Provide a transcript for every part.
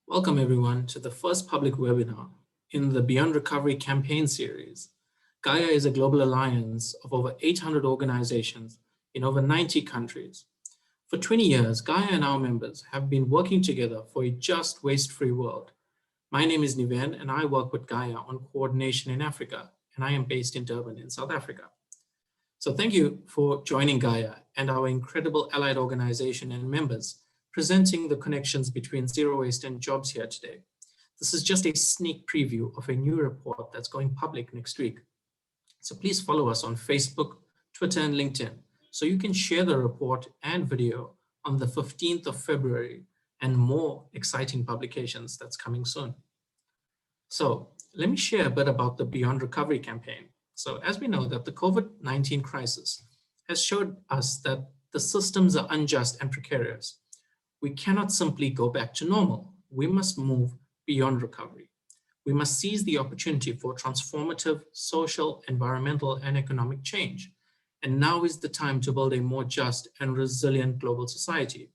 Welcome everyone to the first public webinar in the Beyond Recovery campaign series. GAIA is a global alliance of over 800 organizations in over 90 countries. For 20 years, GAIA and our members have been working together for a just, waste-free world. My name is Niven and I work with GAIA on coordination in Africa, and I am based in Durban in South Africa. So thank you for joining GAIA and our incredible allied organization and members presenting the connections between zero waste and jobs here today. This is just a sneak preview of a new report that's going public next week. So please follow us on Facebook, Twitter, and LinkedIn so you can share the report and video on the 15th of February and more exciting publications that's coming soon. So let me share a bit about the Beyond Recovery campaign. So as we know that the COVID-19 crisis has showed us that the systems are unjust and precarious. We cannot simply go back to normal. We must move beyond recovery. We must seize the opportunity for transformative social, environmental, and economic change. And now is the time to build a more just and resilient global society.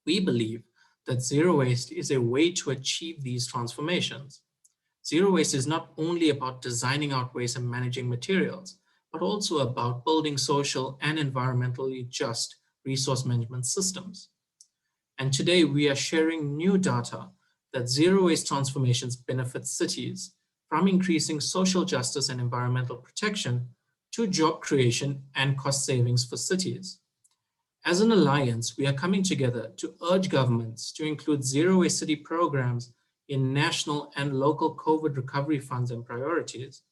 We believe that zero waste is a way to achieve these transformations. Zero waste is not only about designing out waste and managing materials, but also about building social and environmentally just resource management systems. And today we are sharing new data that zero waste transformations benefit cities, from increasing social justice and environmental protection to job creation and cost savings for cities. As an alliance, we are coming together to urge governments to include zero waste city programs in national and local COVID recovery funds and priorities.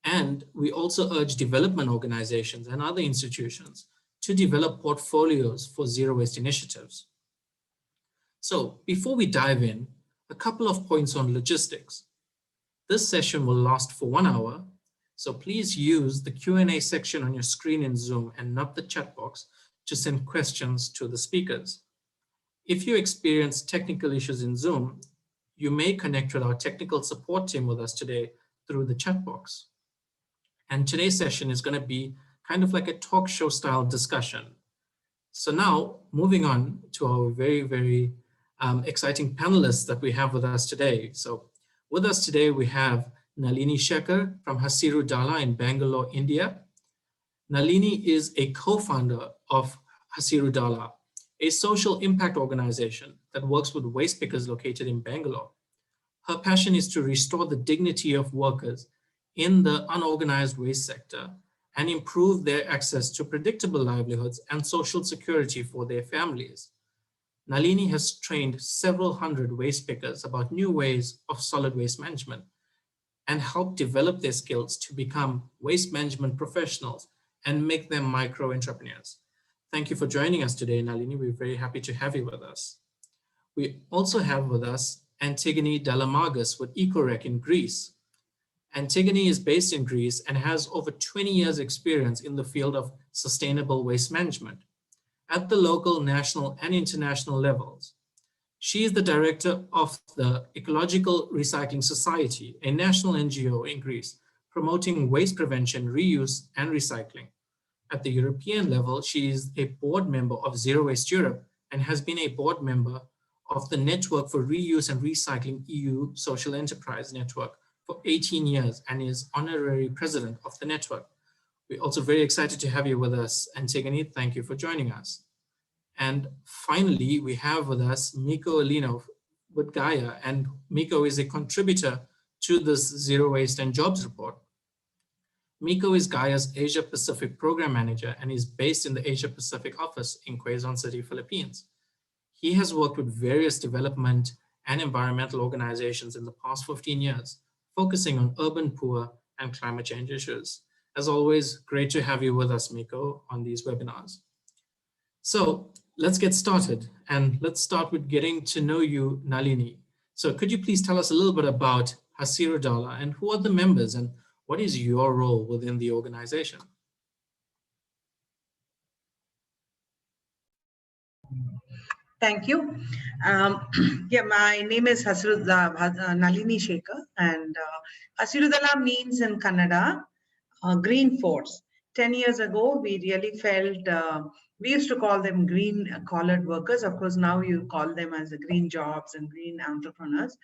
And we also urge development organizations and other institutions to develop portfolios for zero waste initiatives. So before we dive in, a couple of points on logistics. This session will last for 1 hour, so please use the Q&A section on your screen in Zoom and not the chat box to send questions to the speakers. If you experience technical issues in Zoom, you may connect with our technical support team with us today through the chat box. And today's session is going to be kind of like a talk show style discussion. So now moving on to our very exciting panelists that we have with us today. So with us today, we have Nalini Shekar from Hasiru Dala in Bangalore, India. Nalini is a co-founder of Hasiru Dala, a social impact organization that works with waste pickers located in Bangalore. Her passion is to restore the dignity of workers in the unorganized waste sector and improve their access to predictable livelihoods and social security for their families. Nalini has trained several hundred waste pickers about new ways of solid waste management and helped develop their skills to become waste management professionals and make them micro entrepreneurs. Thank you for joining us today, Nalini. We're very happy to have you with us. We also have with us Antigone Dalamagas with ECOREC in Greece. Antigone is based in Greece and has over 20 years experience in the field of sustainable waste management at the local, national, and international levels. She is the director of the Ecological Recycling Society, a national NGO in Greece, promoting waste prevention, reuse, and recycling. At the European level, she is a board member of Zero Waste Europe and has been a board member of the Network for Reuse and Recycling EU Social Enterprise Network for 18 years and is honorary president of the network. We're also very excited to have you with us, Antigone. Thank you for joining us. And finally, we have with us Miko Aliño with GAIA, and Miko is a contributor to this Zero Waste and Jobs report. Miko is GAIA's Asia Pacific Program Manager and is based in the Asia Pacific office in Quezon City, Philippines. He has worked with various development and environmental organizations in the past 15 years, focusing on urban poor and climate change issues. As always, great to have you with us, Miko, on these webinars. So let's get started, and let's start with getting to know you, Nalini. So could you please tell us a little bit about Hasiru Dala and who are the members and what is your role within the organization? Thank you. Yeah, my name is Hasiru Nalini Shekar, and Hasiru Dala means in Kannada green force. 10 years ago, we really felt We used to call them green collared workers. Of course, now you call them as the green jobs and green entrepreneurs.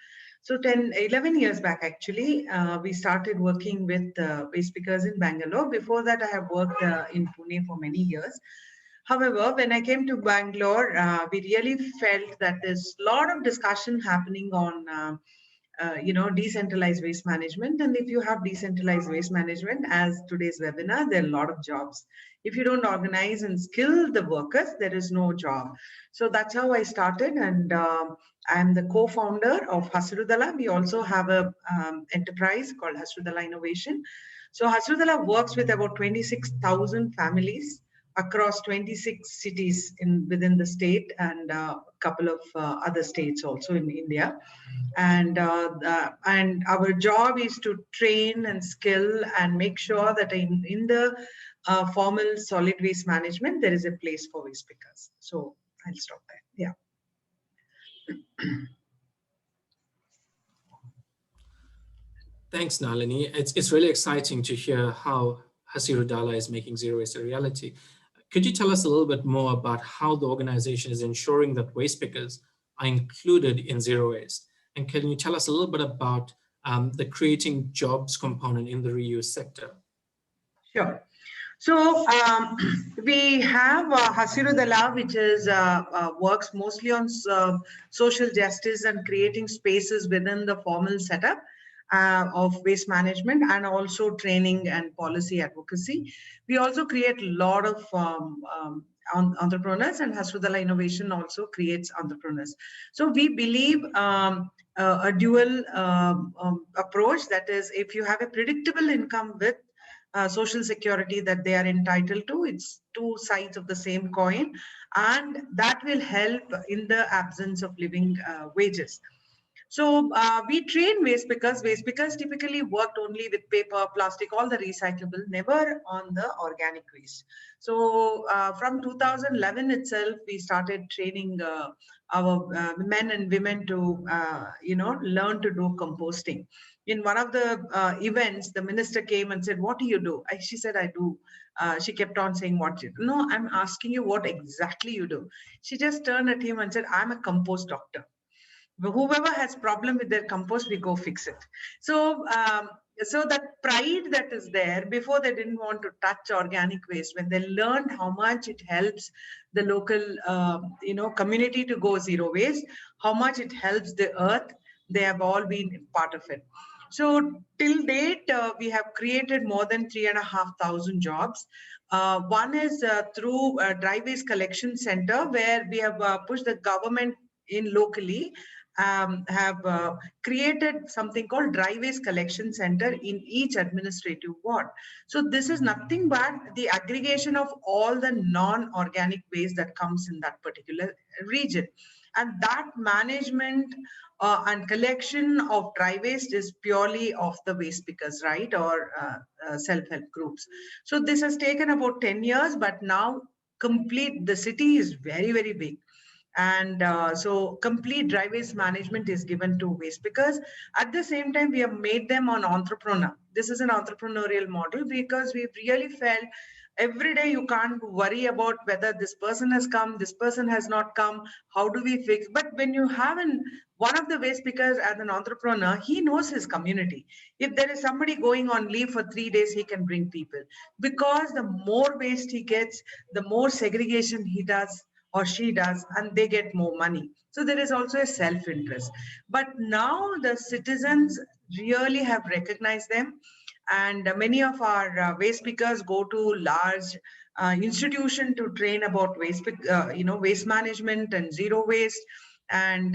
So 11 years back, actually, we started working with waste pickers in Bangalore. Before that, I have worked in Pune for many years. However, when I came to Bangalore, we really felt that there's a lot of discussion happening on decentralized waste management. And if you have decentralized waste management, as today's webinar, there are a lot of jobs. If you don't organize and skill the workers, there is no job. So that's how I started. And I'm the co-founder of Hasiru Dala. We also have a enterprise called Hasiru Dala Innovation. So Hasiru Dala works with about 26,000 families across 26 cities within the state and a couple of other states also in India. And our job is to train and skill and make sure that in the formal solid waste management, there is a place for waste pickers. So I'll stop there. Yeah. Thanks, Nalini. It's really exciting to hear how Hasiru Dala is making zero waste a reality. Could you tell us a little bit more about how the organization is ensuring that waste pickers are included in zero waste? And can you tell us a little bit about the creating jobs component in the reuse sector? Sure. So we have Hasiru Dala, which is works mostly on social justice and creating spaces within the formal setup of waste management, and also training and policy advocacy. We also create a lot of entrepreneurs, and Hasiru Dala Innovation also creates entrepreneurs. So we believe a dual approach, that is, if you have a predictable income with social security that they are entitled to, it's two sides of the same coin, and that will help in the absence of living wages. So we train waste pickers. Waste pickers typically worked only with paper, plastic, all the recyclable, never on the organic waste. So from 2011 itself, we started training our men and women to, learn to do composting. In one of the events, the minister came and said, "What do you do?" She said, "I do." She kept on saying, "What you do?" "No, I'm asking you what exactly you do." She just turned at him and said, "I'm a compost doctor. Whoever has problem with their compost, we go fix it." So so that pride that is there, before they didn't want to touch organic waste, when they learned how much it helps the local community to go zero waste, how much it helps the earth, they have all been part of it. So till date, we have created more than 3,500 jobs. One is through a dry waste collection center, where we have pushed the government in locally, have created something called dry waste collection center in each administrative ward. So this is nothing but the aggregation of all the non-organic waste that comes in that particular region. And that management and collection of dry waste is purely of the waste pickers, right, or self-help groups. So this has taken about 10 years, but now the city is very, very big. And so complete dry waste management is given to waste pickers. At the same time, we have made them an entrepreneur. This is an entrepreneurial model, because we really felt every day you can't worry about whether this person has come, this person has not come, how do we fix? But when you have one of the waste pickers as an entrepreneur, he knows his community. If there is somebody going on leave for 3 days, he can bring people, because the more waste he gets, the more segregation he does or she does, and they get more money. So there is also a self-interest. But now the citizens really have recognized them, and many of our waste pickers go to large institution to train about waste management and zero waste. And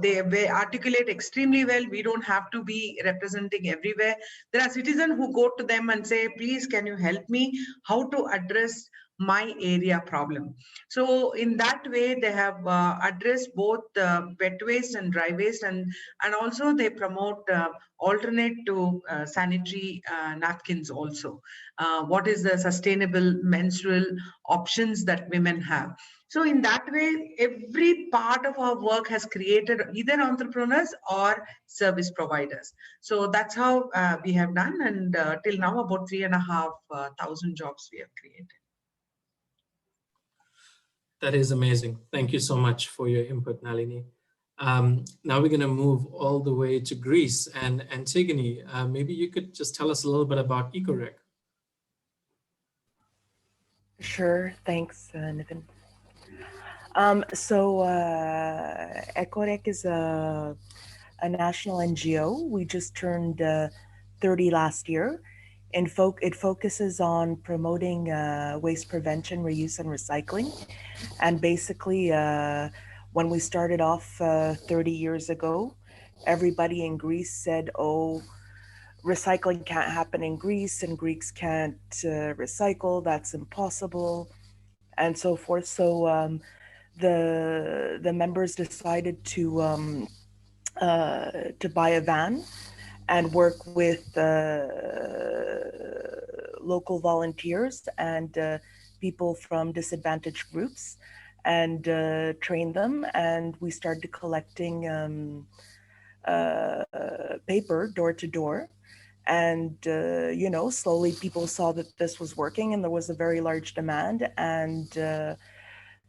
they articulate extremely well. We don't have to be representing everywhere. There are citizens who go to them and say, "Please, can you help me how to address my area problem?" So in that way, they have addressed both wet waste and dry waste, and also they promote alternate to sanitary napkins also. What is the sustainable menstrual options that women have? So in that way, every part of our work has created either entrepreneurs or service providers. So that's how we have done, and till now about 3,500 jobs we have created. That is amazing. Thank you so much for your input, Nalini. Now we're going to move all the way to Greece and Antigone. Maybe you could just tell us a little bit about ECOREC. Sure, thanks, Nitin. ECOREC is a national NGO. We just turned 30 last year. And it focuses on promoting waste prevention, reuse, and recycling. And basically, when we started off 30 years ago, everybody in Greece said, oh, recycling can't happen in Greece and Greeks can't recycle, that's impossible, and so forth. So the members decided to buy a van and work with local volunteers and people from disadvantaged groups and train them. And we started collecting paper door to door. And, slowly people saw that this was working and there was a very large demand. And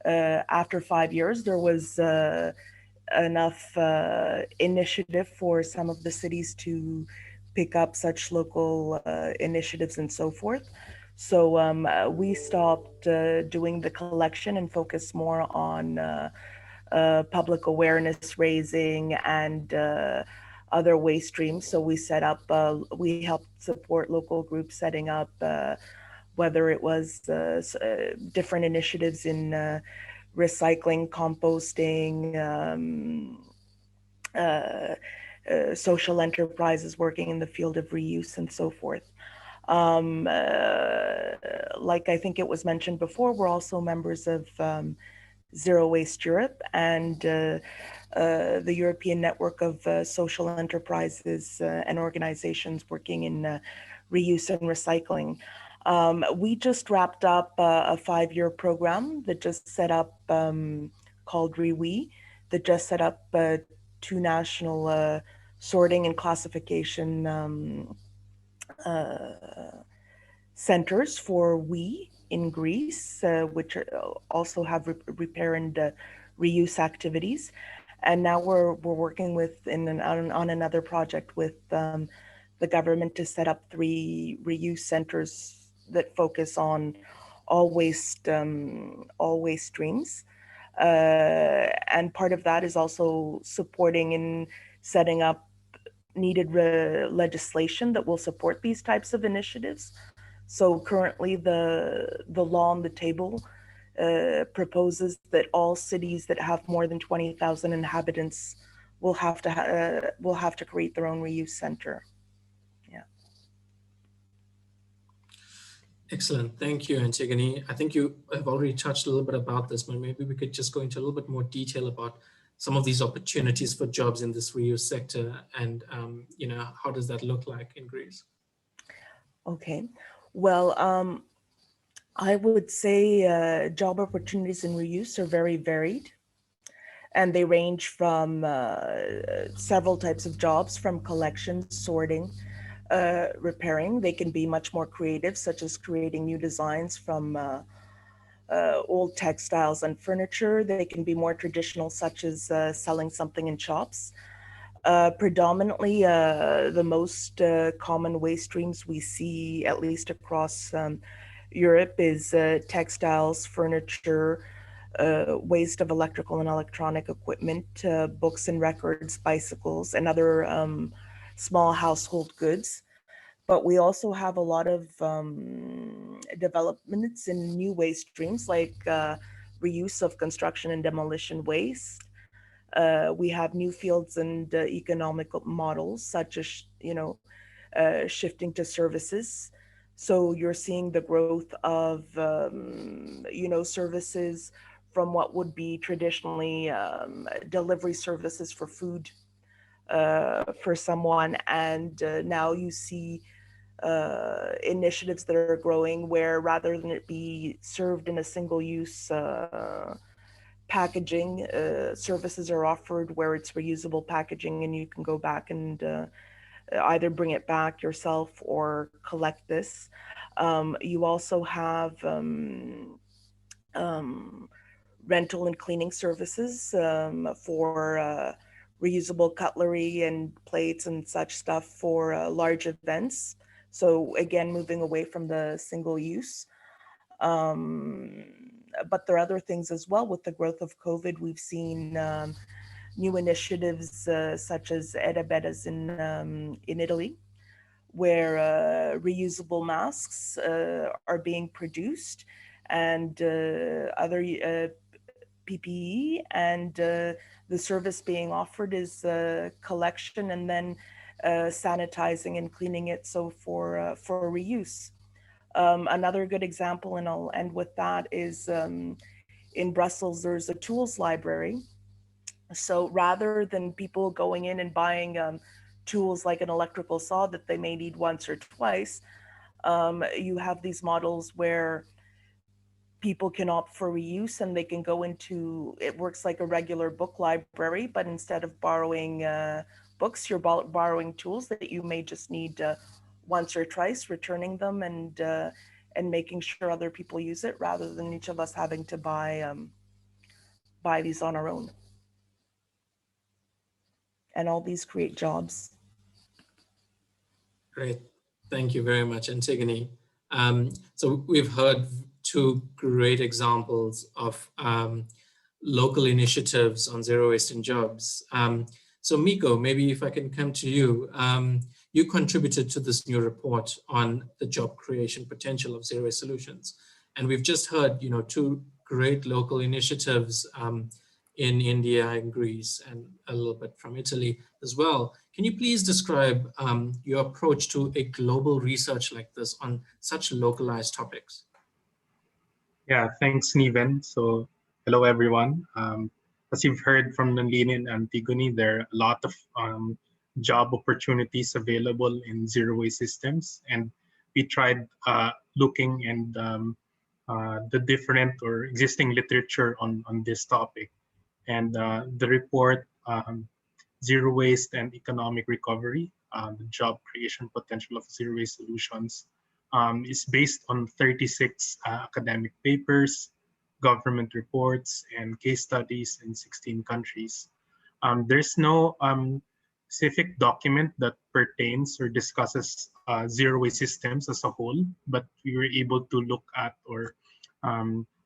after 5 years, there was enough initiative for some of the cities to pick up such local initiatives and so forth. So we stopped doing the collection and focused more on public awareness raising and other waste streams. So we set up, we helped support local groups setting up, whether it was different initiatives in recycling, composting, social enterprises working in the field of reuse and so forth. Like I think it was mentioned before, we're also members of Zero Waste Europe and the European Network of Social Enterprises and organizations working in reuse and recycling. We just wrapped up a 5-year program that just set up called ReWe, that just set up 2 national sorting and classification centers for we in Greece, which also have repair and reuse activities. And now we're working with on another project with the government to set up 3 reuse centers that focus on all waste streams. And part of that is also supporting and setting up needed legislation that will support these types of initiatives. So currently the law on the table proposes that all cities that have more than 20,000 inhabitants will have to create their own reuse center. Yeah. Excellent. Thank you, Antigone. I think you have already touched a little bit about this, but maybe we could just go into a little bit more detail about some of these opportunities for jobs in this reuse sector and, how does that look like in Greece? Okay. Well, I would say job opportunities in reuse are very varied. And they range from several types of jobs, from collection, sorting, repairing. They can be much more creative, such as creating new designs from old textiles and furniture. They can be more traditional, such as selling something in shops. Predominantly, the most common waste streams we see, at least across Europe, is textiles, furniture, waste of electrical and electronic equipment, books and records, bicycles, and other small household goods. But we also have a lot of developments in new waste streams, like reuse of construction and demolition waste. We have new fields and economic models, such as, shifting to services. So you're seeing the growth of, services from what would be traditionally delivery services for food for someone. And now you see initiatives that are growing where, rather than it be served in a single use packaging, services are offered where it's reusable packaging and you can go back and either bring it back yourself or collect this. You also have rental and cleaning services for reusable cutlery and plates and such stuff for large events. So again, moving away from the single use. But there are other things as well. With the growth of COVID, we've seen new initiatives such as Edabedas in Italy, where reusable masks are being produced and other PPE, and the service being offered is collection and then sanitizing and cleaning it, so for reuse. Another good example, and I'll end with that, is in Brussels, there's a tools library. So rather than people going in and buying tools like an electrical saw that they may need once or twice, you have these models where people can opt for reuse, and they can go into, it works like a regular book library, but instead of borrowing books, you're borrowing tools that you may just need once or twice, returning them and making sure other people use it, rather than each of us having to buy these on our own. And all these create jobs. Great. Thank you very much, Antigone. So we've heard two great examples of local initiatives on zero waste and jobs. So Miko, maybe if I can come to you, you contributed to this new report on the job creation potential of zero waste solutions. And we've just heard, two great local initiatives in India and Greece, and a little bit from Italy as well. Can you please describe your approach to a global research like this on such localized topics? Yeah, thanks, Niven. So hello, everyone. As you've heard from Nalini and Antigone, there are a lot of job opportunities available in zero waste systems. And we tried looking and the different or existing literature on this topic. And the report, Zero Waste and Economic Recovery, the job creation potential of zero waste solutions, is based on 36 academic papers, government reports, and case studies in 16 countries. There's no specific document that pertains or discusses zero waste systems as a whole, but we were able to look at or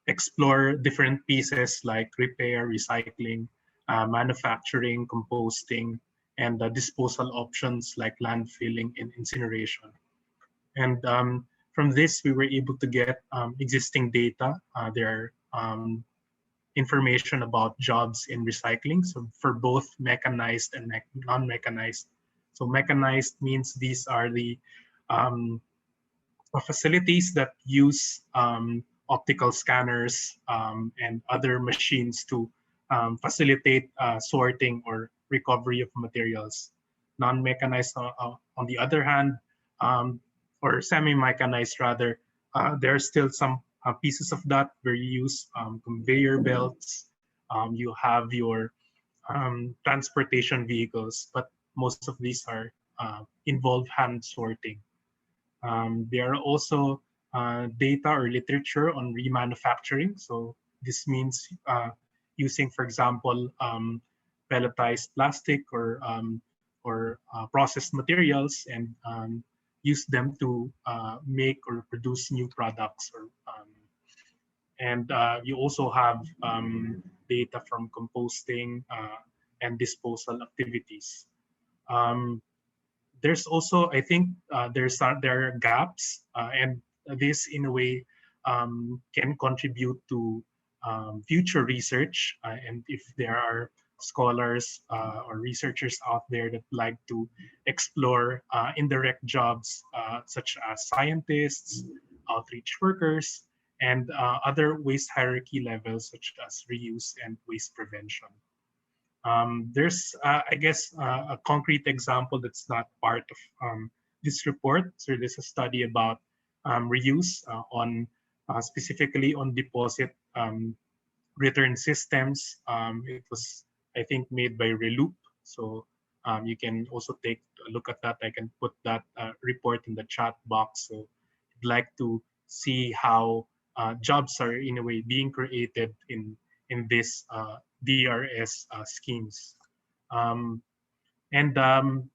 explore different pieces like repair, recycling, manufacturing, composting, and disposal options like landfilling and incineration. And from this, we were able to get existing data. There are information about jobs in recycling, so for both mechanized and non-mechanized. So mechanized means these are the facilities that use optical scanners and other machines to facilitate sorting or recovery of materials. Non-mechanized, on the other hand, or semi-mechanized rather, there are still some pieces of that where you use conveyor belts, you have your transportation vehicles, but most of these are involve hand sorting. There are also data or literature on remanufacturing. So this means using, for example, pelletized plastic or processed materials and use them to make or produce new products. And you also have data from composting and disposal activities. There's also, I think, there are gaps, and this in a way can contribute to future research. And if there are scholars or researchers out there that like to explore indirect jobs such as scientists, outreach workers, and other waste hierarchy levels such as reuse and waste prevention. There's, I guess, a concrete example that's not part of this report. So there's a study about reuse on specifically on deposit return systems. It was, I think, made by Reloop. So you can also take a look at that. I can put that report in the chat box. So I'd like to see how jobs are in a way being created in in this DRS schemes. And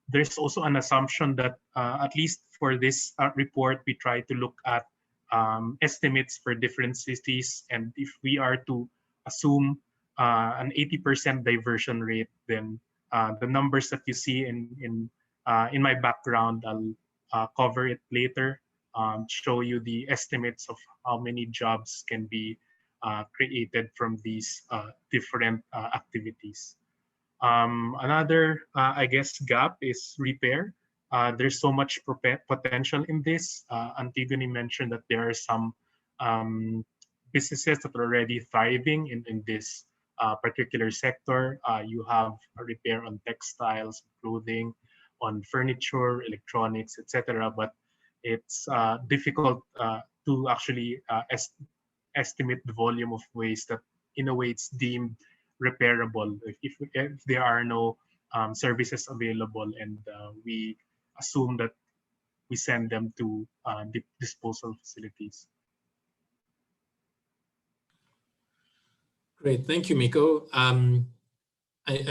there's also an assumption that at least for this report, we try to look at estimates for different cities. And if we are to assume an 80% diversion rate, then the numbers that you see in my background, I'll cover it later, show you the estimates of how many jobs can be created from these different activities. Another, I guess, gap is repair. There's so much potential in this. Antigone mentioned that there are some businesses that are already thriving in this particular sector. You have a repair on textiles, clothing, on furniture, electronics, etc. But it's difficult to actually estimate the volume of waste that, in a way, it's deemed repairable if there are no services available, and we assume that we send them to disposal facilities. Great, thank you, Miko. I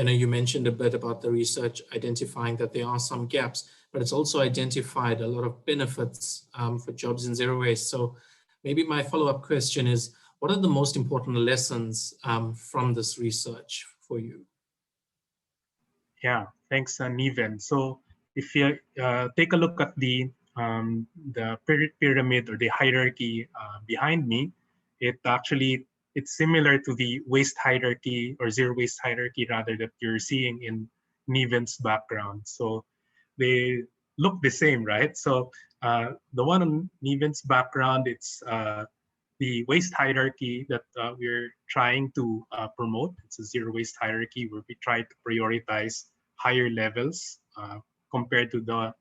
know you mentioned a bit about the research identifying that there are some gaps, but it's also identified a lot of benefits for jobs in zero waste. So maybe my follow-up question is, what are the most important lessons from this research for you? Yeah, thanks, Niven. So if you take a look at the pyramid or the hierarchy behind me, it's similar to the waste hierarchy or zero waste hierarchy rather that you're seeing in Niven's background. So they look the same, right? So the one on Niven's background, it's the waste hierarchy that we're trying to promote. It's a zero waste hierarchy where we try to prioritize higher levels compared to the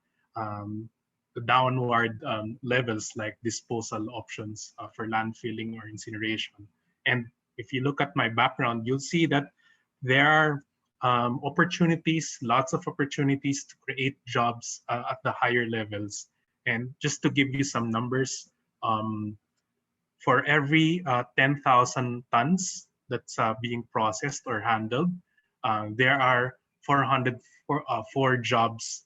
downward levels like disposal options for landfilling or incineration. And if you look at my background, you'll see that there are opportunities, lots of opportunities to create jobs at the higher levels. And just to give you some numbers, for every 10,000 tons that's being processed or handled, there are 404 jobs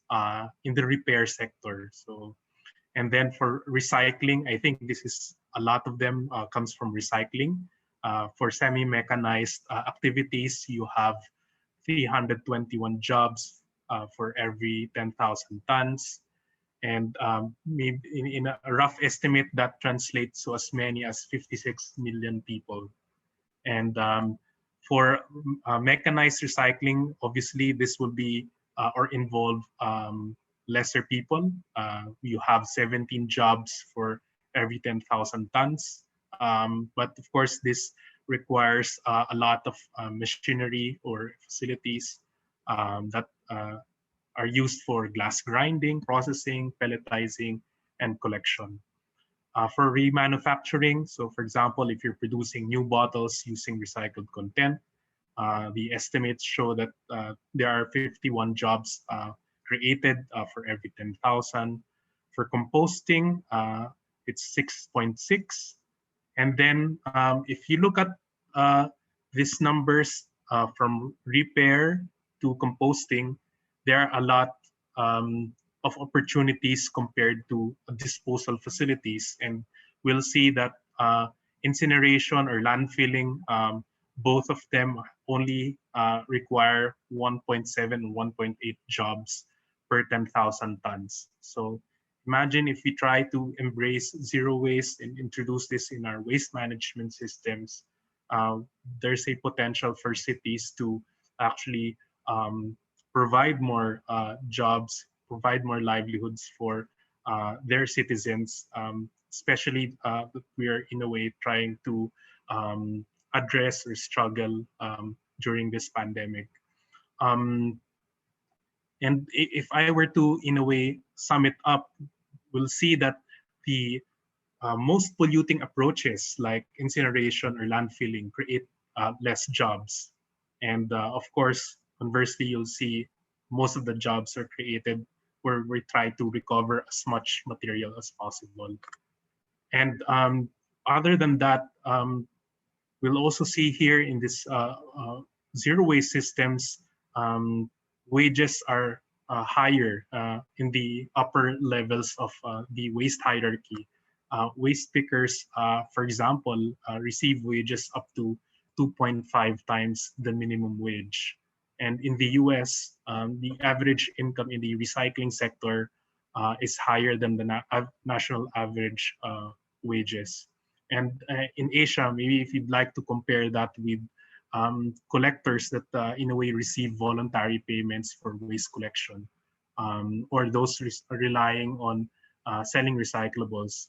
in the repair sector. So, and then for recycling, I think this is a lot of them comes from recycling. For semi-mechanized activities, you have 321 jobs for every 10,000 tons. And maybe in a rough estimate, that translates to as many as 56 million people. And for mechanized recycling, obviously this will be or involve lesser people. You have 17 jobs for every 10,000 tons. But of course, this requires a lot of machinery or facilities that are used for glass grinding, processing, pelletizing, and collection. For remanufacturing, so for example, if you're producing new bottles using recycled content, the estimates show that there are 51 jobs created for every 10,000. For composting, it's 6.6. And then if you look at these numbers from repair to composting, there are a lot of opportunities compared to disposal facilities. And we'll see that incineration or landfilling, both of them only require 1.7 or 1.8 jobs per 10,000 tons. So imagine if we try to embrace zero waste and introduce this in our waste management systems, there's a potential for cities to actually provide more jobs, provide more livelihoods for their citizens, especially that we are in a way trying to address or struggle during this pandemic. And if I were to, in a way, sum it up, we'll see that the most polluting approaches like incineration or landfilling create less jobs. And of course, conversely, you'll see most of the jobs are created where we try to recover as much material as possible. And other than that, We'll also see here in this zero waste systems, wages are higher in the upper levels of the waste hierarchy. Waste pickers, for example, receive wages up to 2.5 times the minimum wage. And in the US, the average income in the recycling sector is higher than the national average wages. And in Asia, maybe if you'd like to compare that with collectors that in a way receive voluntary payments for waste collection, or those relying on selling recyclables,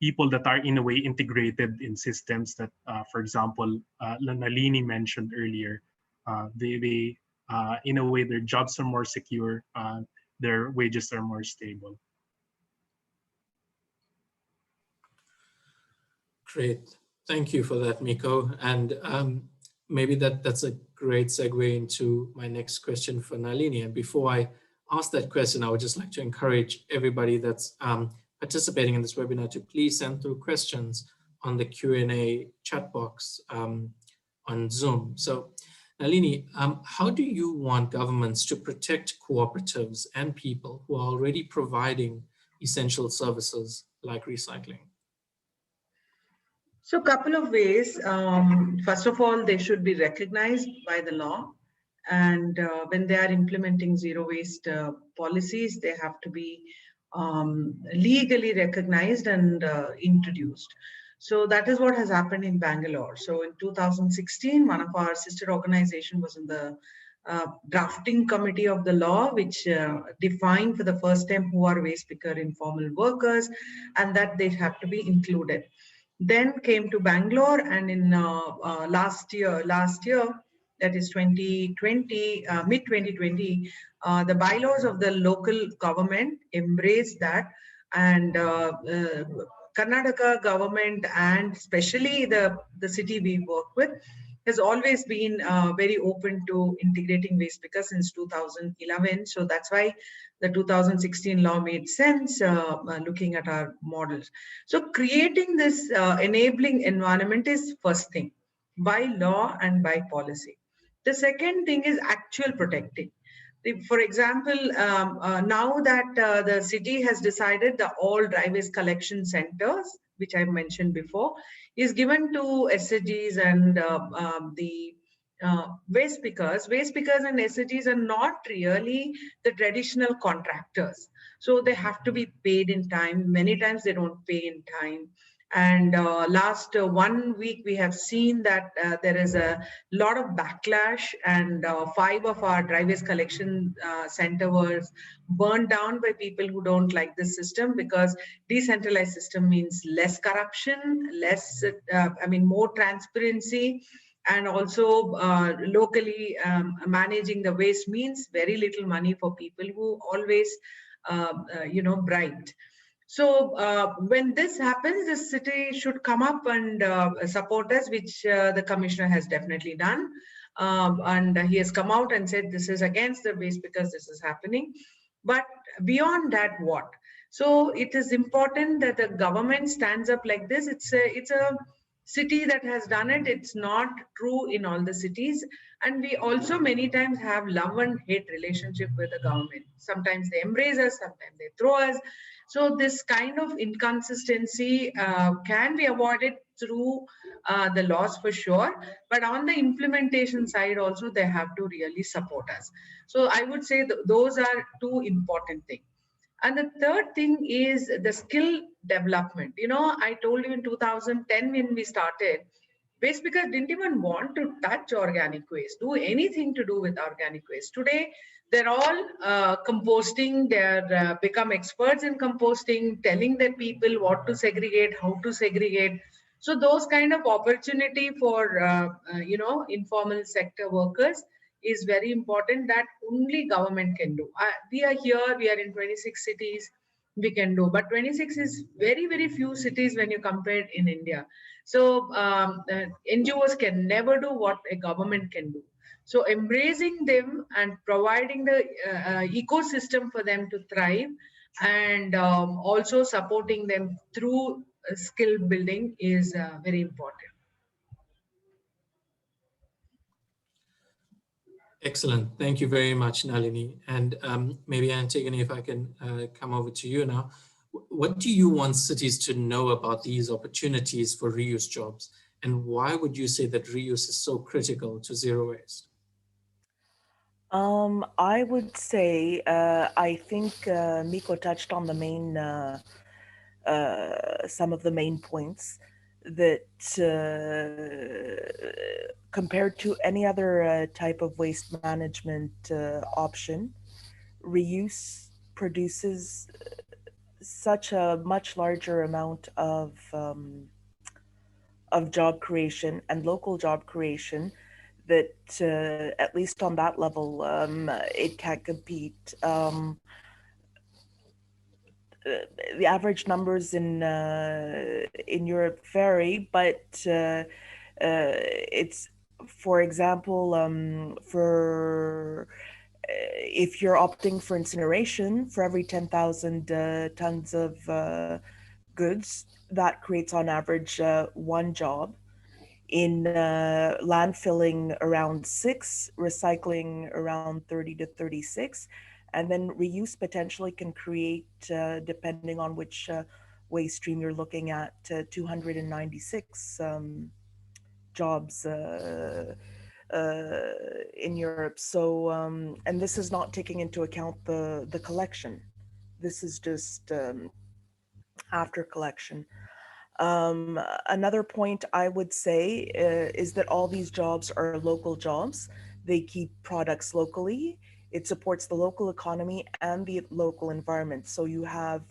people that are in a way integrated in systems that, for example, Nalini mentioned earlier, they in a way, their jobs are more secure, their wages are more stable. Great. Thank you for that, Miko. And maybe that's a great segue into my next question for Nalini. And before I ask that question, I would just like to encourage everybody that's participating in this webinar to please send through questions on the Q&A chat box on Zoom. So Nalini, how do you want governments to protect cooperatives and people who are already providing essential services like recycling? So a couple of ways. First of all, they should be recognized by the law. And when they are implementing zero waste policies, they have to be legally recognized and introduced. So that is what has happened in Bangalore. So in 2016, one of our sister organizations was in the drafting committee of the law, which defined for the first time who are waste picker informal workers, and that they have to be included. Then came to Bangalore, and in last year, that is 2020, mid 2020, the bylaws of the local government embraced that, and Karnataka government, and especially the city we work with, has always been very open to integrating waste pickers since 2011. So that's why the 2016 law made sense, looking at our models. So creating this enabling environment is first thing, by law and by policy. The second thing is actual protecting. For example, now that the city has decided the all dry waste collection centers, which I mentioned before, is given to SHGs and the waste pickers. Waste pickers and SHGs are not really the traditional contractors. So they have to be paid in time. Many times they don't pay in time. And last 1 week, we have seen that there is a lot of backlash, and 5 of our dry waste collection center was burned down by people who don't like this system, because decentralized system means less corruption, less, more transparency, and also locally managing the waste means very little money for people who always, bribed. So when this happens, the city should come up and support us, which the commissioner has definitely done. And he has come out and said this is against the waste because this is happening. But beyond that, what? So it is important that the government stands up like this. It's a city that has done it. It's not true in all the cities. And we also many times have love and hate relationship with the government. Sometimes they embrace us, sometimes they throw us. So this kind of inconsistency can be avoided through the laws for sure. But on the implementation side also, they have to really support us. So I would say those are 2 important things. And the third thing is the skill development. I told you in 2010 when we started, waste pickers didn't even want to touch organic waste, do anything to do with organic waste. Today, they're all composting. They're become experts in composting, telling their people what to segregate, how to segregate. So those kind of opportunity for, informal sector workers is very important, that only government can do. We are here, we are in 26 cities, we can do, but 26 is very, very few cities when you compare it in India. So NGOs can never do what a government can do. So embracing them and providing the ecosystem for them to thrive, and also supporting them through skill building is very important. Excellent. Thank you very much, Nalini. And maybe Antigone, if I can come over to you now. What do you want cities to know about these opportunities for reuse jobs? And why would you say that reuse is so critical to zero waste? I would say, I think Miko touched on the main, some of the main points that compared to any other type of waste management option, reuse produces such a much larger amount of job creation and local job creation that at least on that level it can't compete. The average numbers in Europe vary, but it's, for example, for if you're opting for incineration, for every 10,000 tons of goods, that creates on average one job. In landfilling, around 6, recycling around 30 to 36, and then reuse potentially can create, depending on which waste stream you're looking at, 296 jobs in Europe. So, and this is not taking into account the collection. This is just after collection. Another point I would say is that all these jobs are local jobs. They keep products locally. It supports the local economy and the local environment. So you have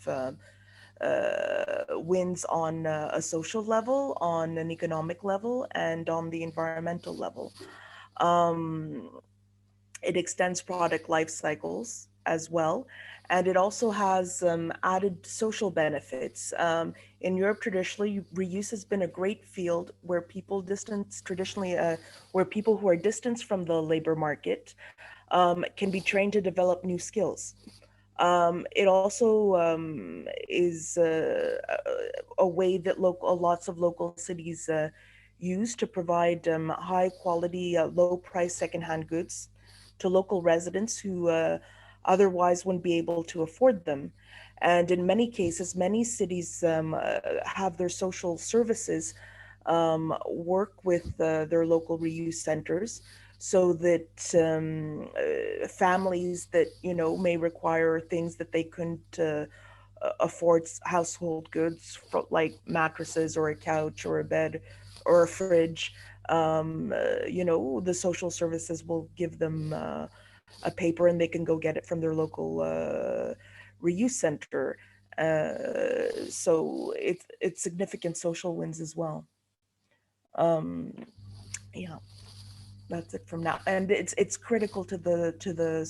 wins on a social level, on an economic level, and on the environmental level. It extends product life cycles as well. And it also has added social benefits. In Europe, traditionally, reuse has been a great field where people where people who are distanced from the labor market can be trained to develop new skills. It also is a way that lots of local cities use to provide high quality, low price secondhand goods to local residents who otherwise wouldn't be able to afford them. And in many cases, many cities have their social services work with their local reuse centers so that families that, may require things that they couldn't afford, household goods like mattresses or a couch or a bed or a fridge, the social services will give them a paper and they can go get it from their local reuse center. So it's significant social wins as well. Yeah, that's it from now. And it's critical to the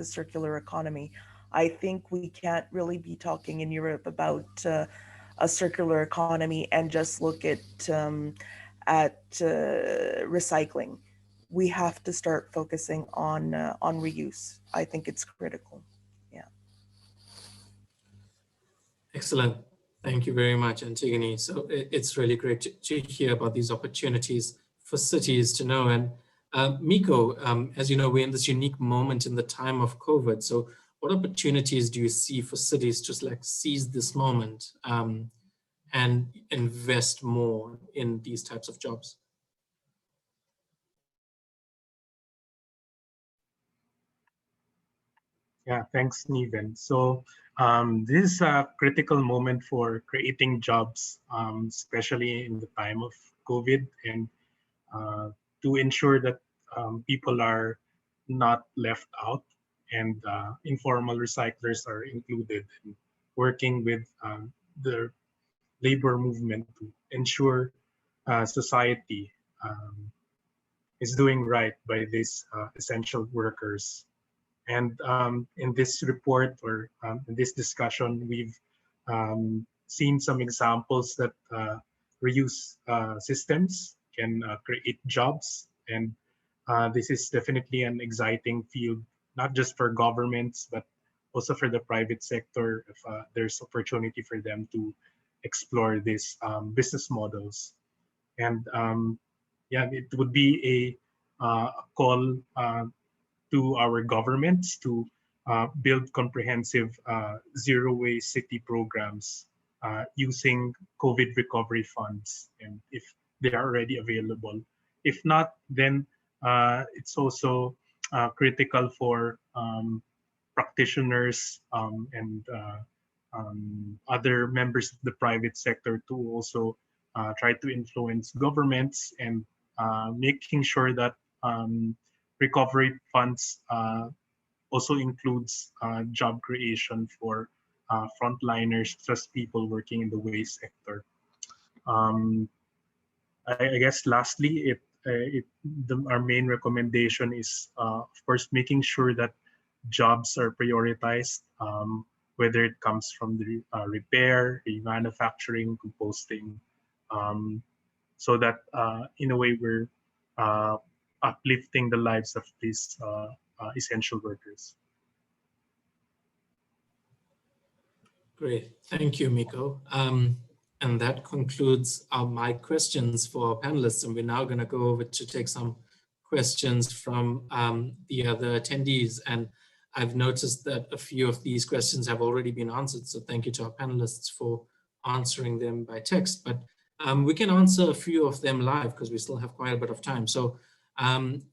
circular economy. I think we can't really be talking in Europe about a circular economy and just look at recycling. We have to start focusing on reuse. I think it's critical. Yeah. Excellent. Thank you very much, Antigone. So it's really great to hear about these opportunities for cities to know. And Miko, as you know, we're in this unique moment in the time of COVID. So what opportunities do you see for cities to seize this moment and invest more in these types of jobs? Yeah, thanks, Niven. So this is a critical moment for creating jobs, especially in the time of COVID, and to ensure that people are not left out, and informal recyclers are included in working with the labor movement to ensure society is doing right by these essential workers. And in this report, or in this discussion, we've seen some examples that reuse systems can create jobs. And this is definitely an exciting field, not just for governments, but also for the private sector, if there's opportunity for them to explore these business models. And yeah, it would be a call to our governments to build comprehensive zero waste city programs using COVID recovery funds, and if they are already available. If not, then it's also critical for practitioners and other members of the private sector to also try to influence governments and making sure that recovery funds also includes job creation for frontliners, just people working in the waste sector. I guess lastly, our main recommendation is, of course, making sure that jobs are prioritized, whether it comes from the repair, remanufacturing, composting, so that in a way we're uplifting the lives of these essential workers. Great, thank you, Miko. And that concludes my questions for our panelists. And we're now going to go over to take some questions from the other attendees. And I've noticed that a few of these questions have already been answered. So thank you to our panelists for answering them by text. But we can answer a few of them live because we still have quite a bit of time. So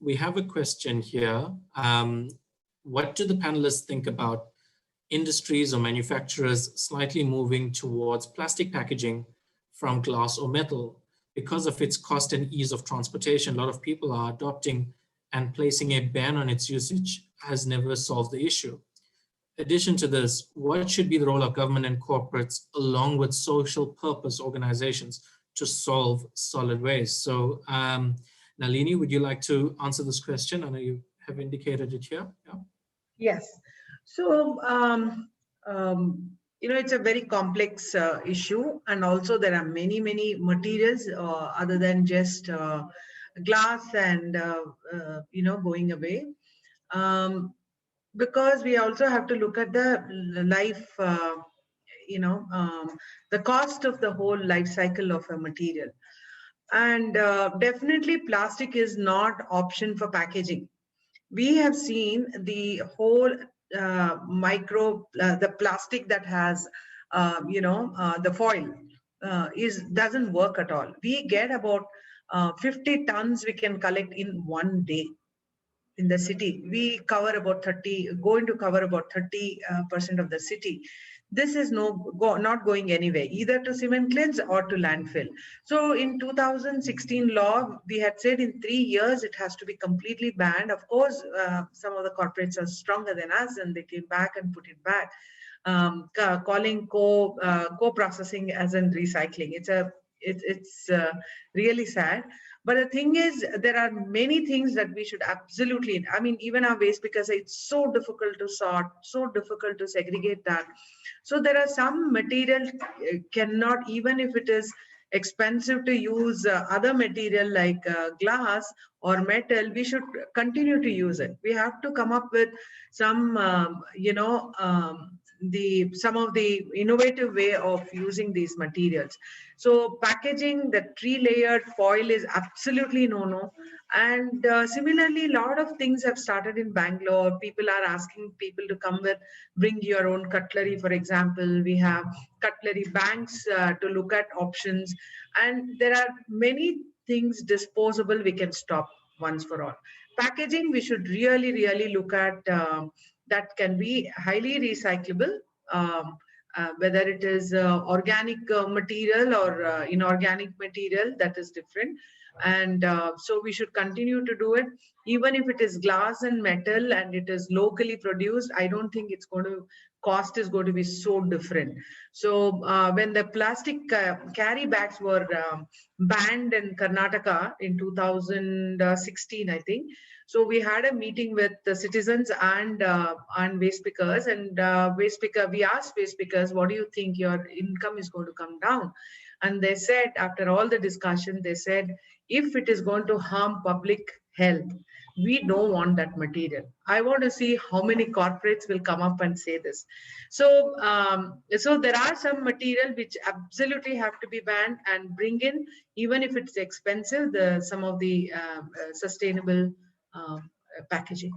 we have a question here. What do the panelists think about industries or manufacturers slightly moving towards plastic packaging from glass or metal? Because of its cost and ease of transportation, a lot of people are adopting, and placing a ban on its usage has never solved the issue. In addition to this, what should be the role of government and corporates along with social purpose organizations to solve solid waste? So Nalini, would you like to answer this question? I know you have indicated it here. Yeah. Yes. So, it's a very complex issue, and also there are many materials other than just glass and, going away. Because we also have to look at the life, the cost of the whole life cycle of a material. And definitely plastic is not option for packaging. We have seen the whole the plastic that has, the foil doesn't work at all. We get about 50 tons we can collect in one day. In the city, we cover about 30% of the city. This is not going anywhere, either to cement cliffs or to landfill. So in 2016 law, we had said in 3 years it has to be completely banned. Of course, some of the corporates are stronger than us, and they came back and put it back, calling co-processing as in recycling. It's really sad. But the thing is, there are many things that we should absolutely, even our waste, because it's so difficult to sort, so difficult to segregate that. So there are some materials cannot, even if it is expensive to use other material like glass or metal, we should continue to use it. We have to come up with some, some of the innovative way of using these materials. So packaging, the 3-layered foil is absolutely no. And similarly, a lot of things have started in Bangalore. People are asking people to come bring your own cutlery, for example. We have cutlery banks to look at options. And there are many things disposable we can stop once for all. Packaging, we should really look at that can be highly recyclable, whether it is organic material or inorganic material, that is different. And so we should continue to do it. Even if it is glass and metal and it is locally produced, I don't think it's going to, cost is going to be so different. So when the plastic carry bags were banned in Karnataka in 2016, I think. So we had a meeting with the citizens and waste pickers, and we asked waste pickers, what do you think your income is going to come down? And they said, after all the discussion, they said, if it is going to harm public health. We don't want that material. I want to see how many corporates will come up and say this. So, so there are some material which absolutely have to be banned and bring in, even if it's expensive, some of the sustainable packaging.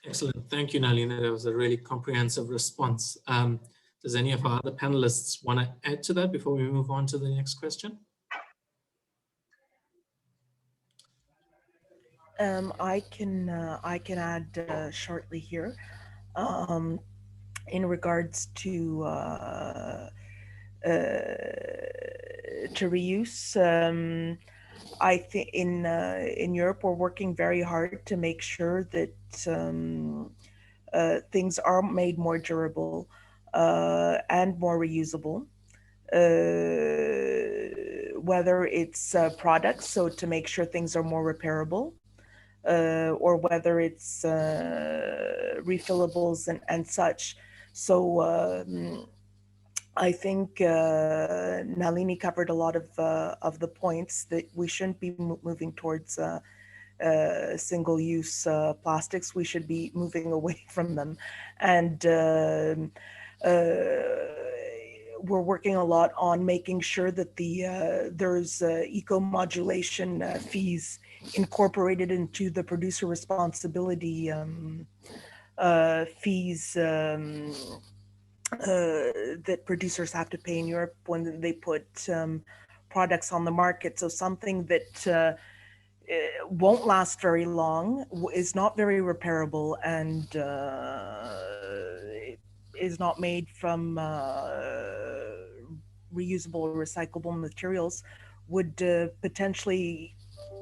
Excellent. Thank you, Nalini. That was a really comprehensive response. Does any of our other panelists want to add to that before we move on to the next question? I can add shortly here. In regards to reuse, I think in Europe we're working very hard to make sure that things are made more durable and more reusable. Whether it's products, so to make sure things are more repairable, or whether it's refillables and such. So I think Nalini covered a lot of the points that we shouldn't be moving towards single-use plastics. We should be moving away from them. And we're working a lot on making sure that there's eco-modulation fees incorporated into the producer responsibility fees that producers have to pay in Europe when they put products on the market. So something that won't last very long, is not very repairable, and is not made from reusable or recyclable materials would potentially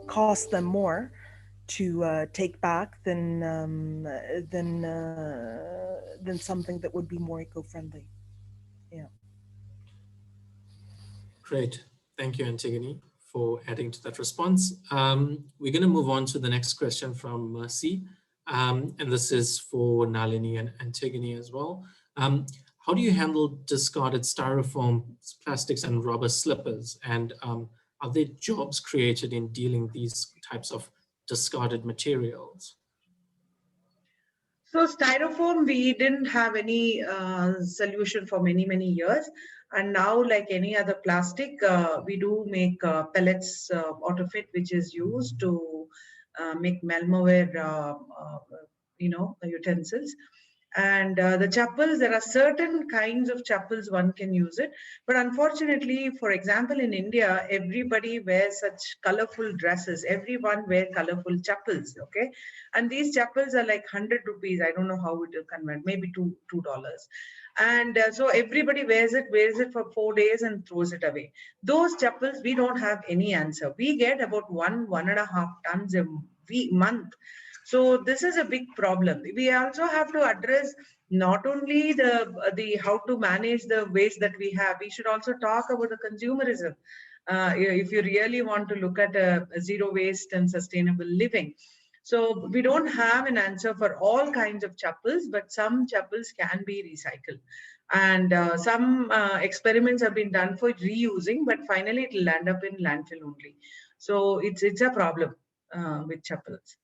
cost them more to take back than something that would be more eco-friendly. Yeah. Great. Thank you, Antigone, for adding to that response. We're going to move on to the next question from Mercy. And this is for Nalini and Antigone as well. How do you handle discarded styrofoam, plastics, and rubber slippers? And are there jobs created in dealing these types of discarded materials? So styrofoam, we didn't have any solution for many, many years. And now, like any other plastic, we do make pellets out of it, which is used to make Melmoware, utensils. And the chappals, there are certain kinds of chappals one can use it. But unfortunately, for example, in India, everybody wears such colorful dresses. Everyone wears colorful chappals, okay? And these chappals are like 100 rupees. I don't know how it will convert, maybe $2. And so everybody wears it for 4 days and throws it away. Those chappals, we don't have any answer. We get about 1.5 tons a month. So this is a big problem. We also have to address not only the how to manage the waste that we have. We should also talk about the consumerism. If you really want to look at a zero waste and sustainable living. So we don't have an answer for all kinds of chappals, but some chappals can be recycled. And some experiments have been done for reusing, but finally it will end up in landfill only. So it's a problem with chappals.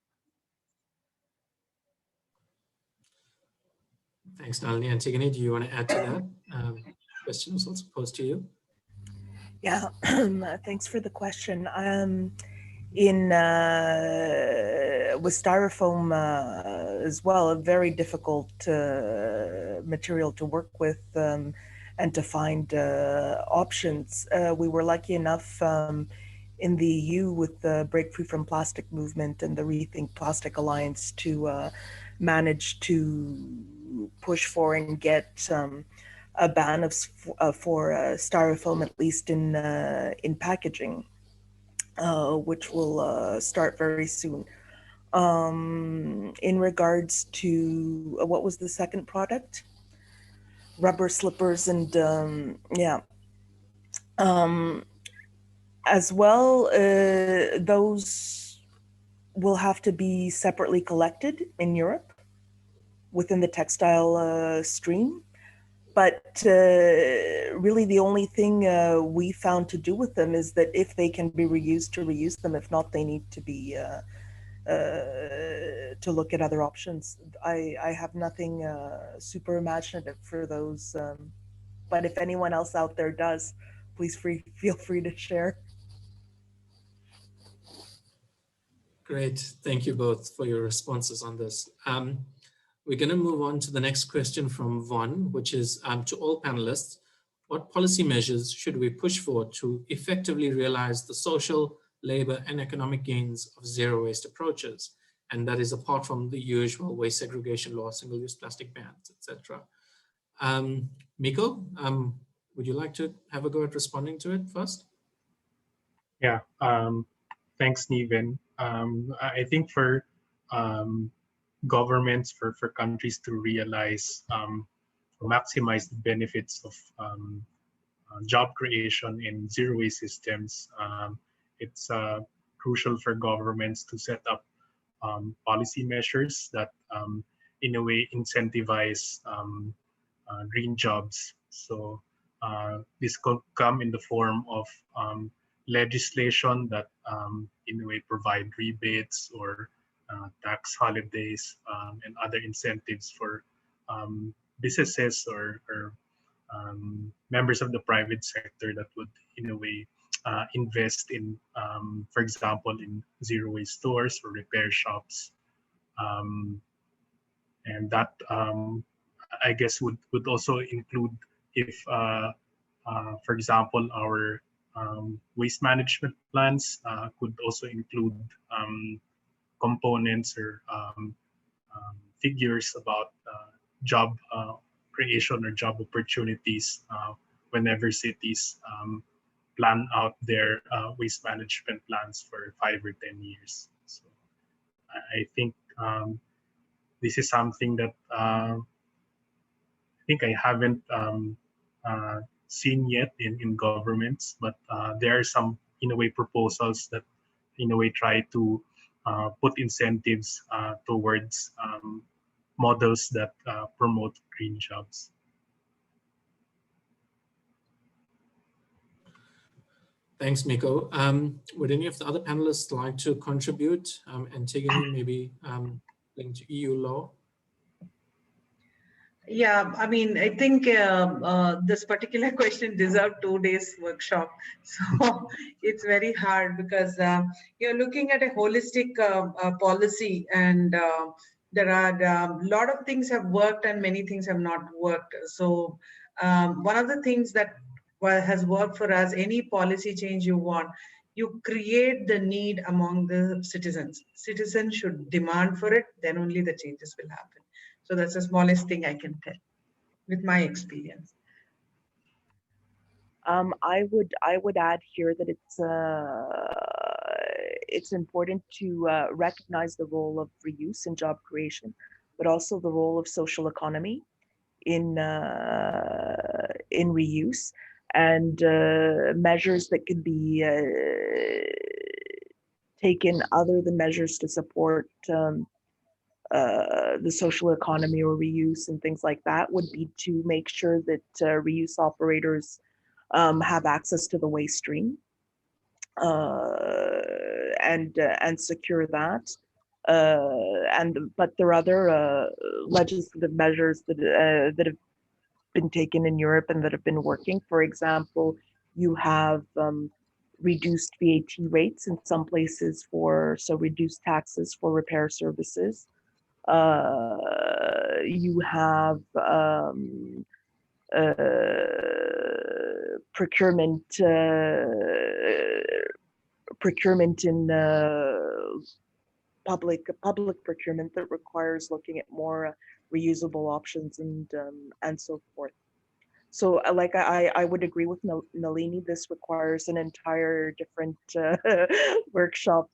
Thanks, Nalini. Antigone, do you want to add to that? Question was also posed to you. Yeah, thanks for the question. With styrofoam as well, a very difficult material to work with and to find options. We were lucky enough in the EU with the Break Free from Plastic movement and the Rethink Plastic Alliance to manage to push for and get a ban for styrofoam, at least in packaging, which will start very soon. In regards to what was the second product? Rubber slippers and as well, those will have to be separately collected in Europe within the textile stream. But really the only thing we found to do with them is that if they can be reused, to reuse them. If not, they need to be to look at other options. I have nothing super imaginative for those, but if anyone else out there does, please feel free to share. Great, thank you both for your responses on this. We're going to move on to the next question from Vaughn, which is to all panelists, what policy measures should we push for to effectively realize the social, labor, and economic gains of zero waste approaches? And that is apart from the usual waste segregation law, single-use plastic bans, etc. Miko, would you like to have a go at responding to it first? Yeah, thanks, Niven. I think for governments, for countries to realize, maximize the benefits of job creation in zero waste systems, it's crucial for governments to set up policy measures that in a way incentivize green jobs. So this could come in the form of legislation that in a way provide rebates or tax holidays and other incentives for businesses or members of the private sector that would in a way invest in, for example, in zero waste stores or repair shops. And that I guess would also include if, for example, our waste management plans could also include components or figures about job creation or job opportunities whenever cities plan out their waste management plans for 5 or 10 years. So I think this is something that I think I haven't seen yet in governments, but there are some, in a way, proposals that, in a way, try to put incentives towards models that promote green jobs. Thanks, Miko. Would any of the other panelists like to contribute? Antigone, maybe linked to EU law? Yeah, I mean, I think this particular question deserved 2 days workshop. So it's very hard because you're looking at a holistic policy, and there are a lot of things have worked and many things have not worked. So one of the things that has worked for us, any policy change you want, you create the need among the citizens. Citizens should demand for it, then only the changes will happen. So that's the smallest thing I can tell with my experience. I would add here that it's important to recognize the role of reuse in job creation, but also the role of social economy in reuse, and measures that can be taken other than measures to support the social economy or reuse and things like that would be to make sure that reuse operators have access to the waste stream and secure that. But there are other legislative measures that have been taken in Europe and that have been working. For example, you have reduced VAT rates in some places so reduced taxes for repair services. You have procurement in public procurement that requires looking at more reusable options and so forth. So like I would agree with Nalini, this requires an entire different workshop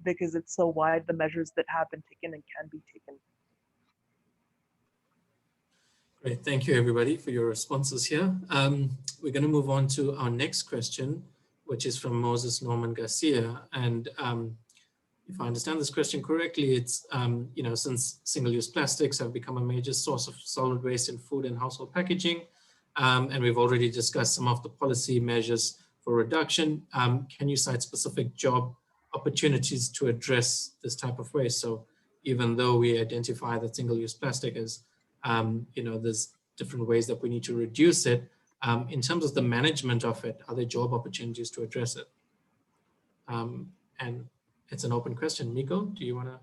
because it's so wide, the measures that have been taken and can be taken. Great, thank you everybody for your responses here. We're going to move on to our next question, which is from Moses Norman Garcia. And if I understand this question correctly, it's, you know, since single-use plastics have become a major source of solid waste in food and household packaging, and we've already discussed some of the policy measures for reduction, can you cite specific job opportunities to address this type of waste? So even though we identify that single-use plastic is, you know, there's different ways that we need to reduce it, in terms of the management of it, are there job opportunities to address it? And it's an open question. Miko, do you want to?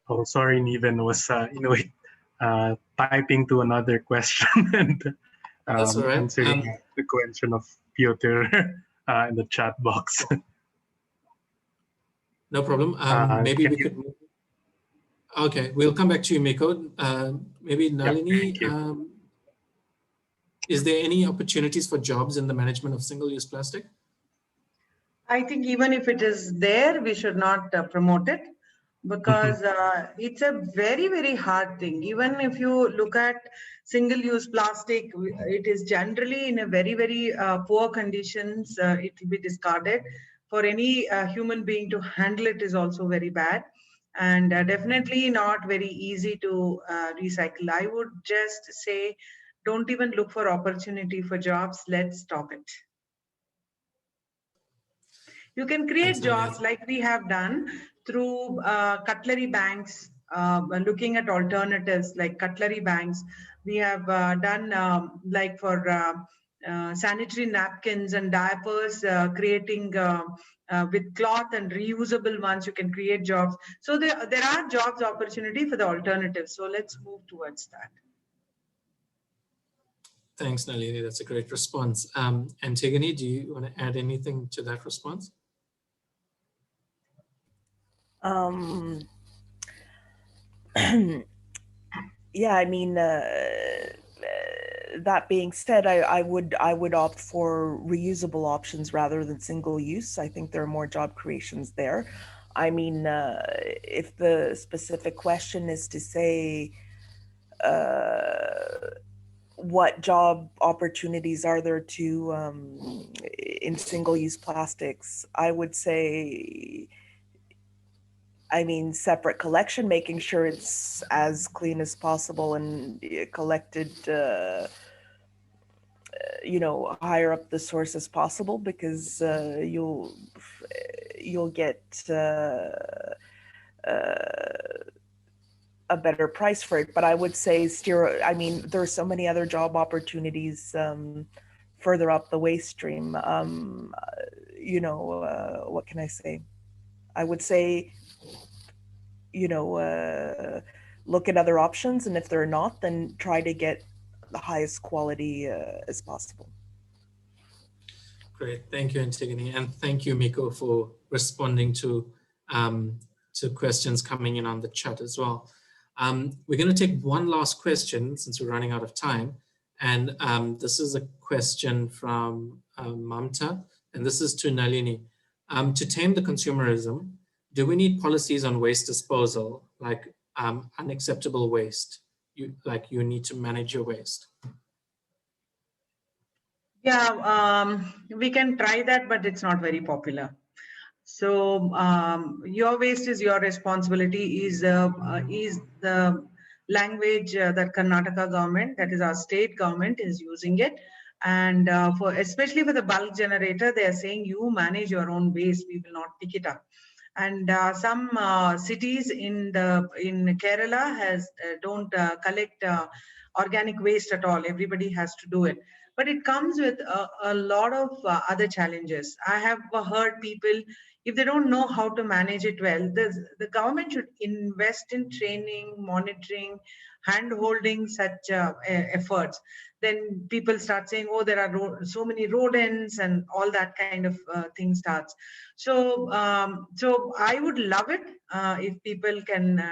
Oh, sorry, Niven was typing to another question and That's all right. answering the question of Piotr in the chat box. No problem. Maybe we could. Okay, we'll come back to you, Miko. Maybe Nalini, Yeah, is there any opportunities for jobs in the management of single-use plastic? I think even if it is there, we should not promote it, because it's a very, very hard thing. Even if you look at single-use plastic, it is generally in a very, very poor conditions. It will be discarded. For any human being to handle it is also very bad, and definitely not very easy to recycle. I would just say, don't even look for opportunity for jobs. Let's stop it. You can create jobs like we have done through cutlery banks, looking at alternatives like cutlery banks. We have done like for sanitary napkins and diapers, creating with cloth and reusable ones. You can create jobs. So there are jobs opportunity for the alternatives. So let's move towards that. Thanks, Nalini. That's a great response. Antigone, do you want to add anything to that response? Yeah, I mean, that being said, I would opt for reusable options rather than single use. I think there are more job creations there. I mean, if the specific question is to say, what job opportunities are there to in single-use plastics, I would say, I mean, separate collection, making sure it's as clean as possible and collected, you know, higher up the source as possible, because you'll get a better price for it. But I would say I mean, there are so many other job opportunities further up the waste stream. You know, what can I say? I would say, you know, look at other options, and if they're not, then try to get the highest quality as possible. Great, thank you, Antigone, and thank you, Miko, for responding to questions coming in on the chat as well. We're going to take one last question since we're running out of time, and this is a question from Mamta, and this is to Nalini. To tame the consumerism, do we need policies on waste disposal, like unacceptable waste? You need to manage your waste. Yeah, we can try that, but it's not very popular. So your waste is your responsibility is the language that Karnataka government, that is our state government, is using it. And for especially for the bulk generator, they are saying you manage your own waste, we will not pick it up. And some cities in Kerala don't collect organic waste at all. Everybody has to do it. But it comes with a lot of other challenges. I have heard people, if they don't know how to manage it well, the government should invest in training, monitoring, hand-holding such efforts. Then people start saying, oh, there are so many rodents and all that kind of thing starts. So I would love it if people can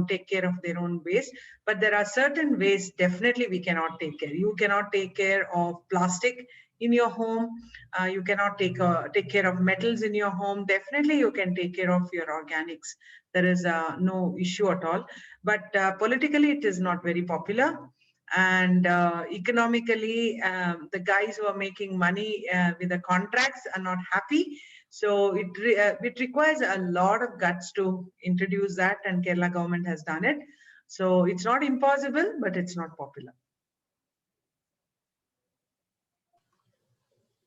take care of their own waste. But there are certain ways definitely we cannot take care. You cannot take care of plastic in your home. You cannot take care of metals in your home. Definitely, you can take care of your organics. There is no issue at all. But politically, it is not very popular. And economically, the guys who are making money with the contracts are not happy. So it requires a lot of guts to introduce that, and Kerala government has done it. So it's not impossible, but it's not popular.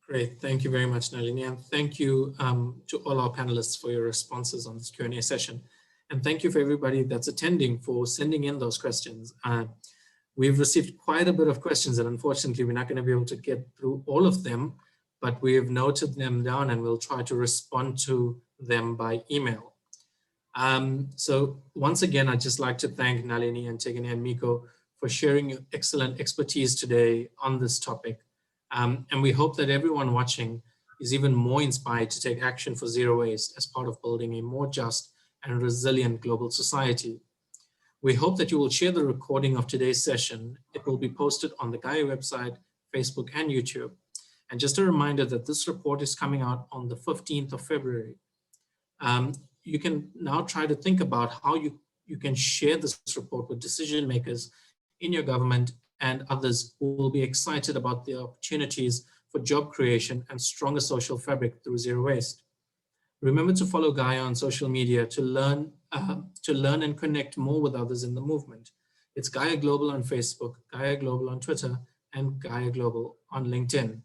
Great, thank you very much, Nalini, and thank you to all our panelists for your responses on this Q&A session. And thank you for everybody that's attending for sending in those questions. We've received quite a bit of questions, and unfortunately, we're not going to be able to get through all of them, but we have noted them down and we'll try to respond to them by email. So once again, I'd just like to thank Nalini, Antigone, and Miko for sharing your excellent expertise today on this topic. And we hope that everyone watching is even more inspired to take action for zero waste as part of building a more just and resilient global society. We hope that you will share the recording of today's session. It will be posted on the GAIA website, Facebook, and YouTube. And just a reminder that this report is coming out on the 15th of February. You can now try to think about how you can share this report with decision makers in your government and others who will be excited about the opportunities for job creation and stronger social fabric through zero waste. Remember to follow GAIA on social media to learn and connect more with others in the movement. It's GAIA Global on Facebook, GAIA Global on Twitter, and GAIA Global on LinkedIn.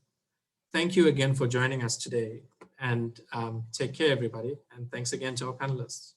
Thank you again for joining us today, and take care, everybody. And thanks again to our panelists.